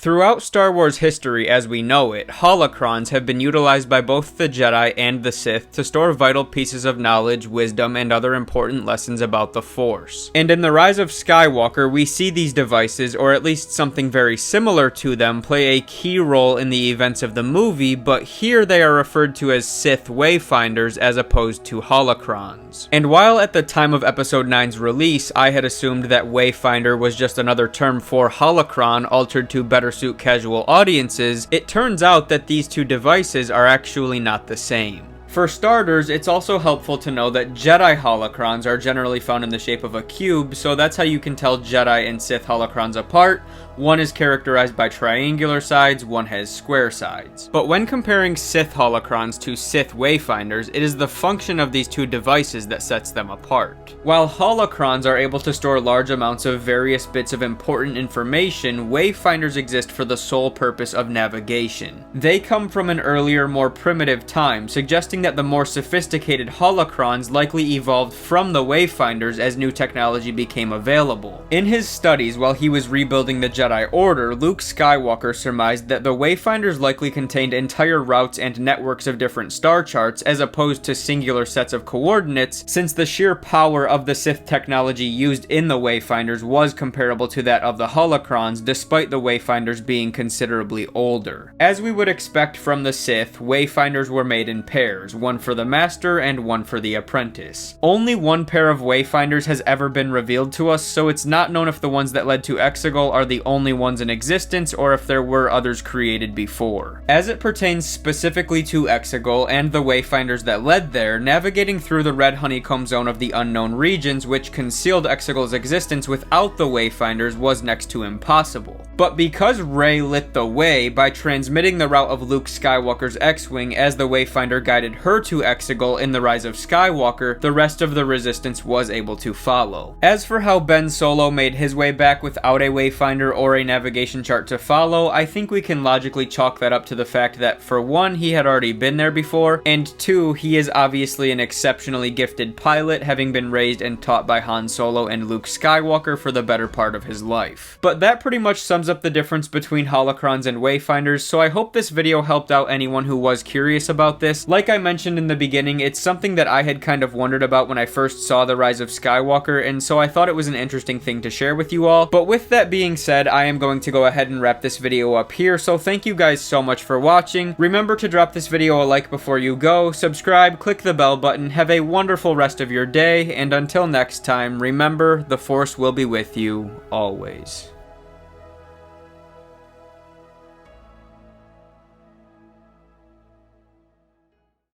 Throughout Star Wars history as we know it, Holocrons have been utilized by both the Jedi and the Sith to store vital pieces of knowledge, wisdom, and other important lessons about the Force. And in The Rise of Skywalker, we see these devices, or at least something very similar to them, play a key role in the events of the movie, but here they are referred to as Sith Wayfinders as opposed to Holocrons. And while at the time of Episode 9's release, I had assumed that Wayfinder was just another term for Holocron altered to better suit casual audiences, it turns out that these two devices are actually not the same. For starters, it's also helpful to know that Jedi Holocrons are generally found in the shape of a cube, so that's how you can tell Jedi and Sith Holocrons apart. One is characterized by triangular sides, one has square sides. But when comparing Sith Holocrons to Sith Wayfinders, it is the function of these two devices that sets them apart. While Holocrons are able to store large amounts of various bits of important information, Wayfinders exist for the sole purpose of navigation. They come from an earlier, more primitive time, suggesting that the more sophisticated Holocrons likely evolved from the Wayfinders as new technology became available. In his studies while he was rebuilding the Jedi Order, Luke Skywalker surmised that the Wayfinders likely contained entire routes and networks of different star charts as opposed to singular sets of coordinates, since the sheer power of the Sith technology used in the Wayfinders was comparable to that of the Holocrons, despite the Wayfinders being considerably older. As we would expect from the Sith, Wayfinders were made in pairs, one for the Master and one for the Apprentice. Only one pair of Wayfinders has ever been revealed to us, so it's not known if the ones that led to Exegol are the only ones in existence or if there were others created before. As it pertains specifically to Exegol and the Wayfinders that led there, navigating through the red honeycomb zone of the unknown regions which concealed Exegol's existence without the Wayfinders was next to impossible. But because Rey lit the way by transmitting the route of Luke Skywalker's X-Wing as the Wayfinder guided her to Exegol in The Rise of Skywalker, the rest of the Resistance was able to follow. As for how Ben Solo made his way back without a Wayfinder or a navigation chart to follow, I think we can logically chalk that up to the fact that for one, he had already been there before, and two, he is obviously an exceptionally gifted pilot, having been raised and taught by Han Solo and Luke Skywalker for the better part of his life. But that pretty much sums up the difference between Holocrons and Wayfinders, so I hope this video helped out anyone who was curious about this. Like I mentioned in the beginning, it's something that I had kind of wondered about when I first saw The Rise of Skywalker, and so I thought it was an interesting thing to share with you all. But with that being said, I am going to go ahead and wrap this video up here, so thank you guys so much for watching. Remember to drop this video a like before you go, subscribe, click the bell button, have a wonderful rest of your day, and until next time, remember, the Force will be with you, always.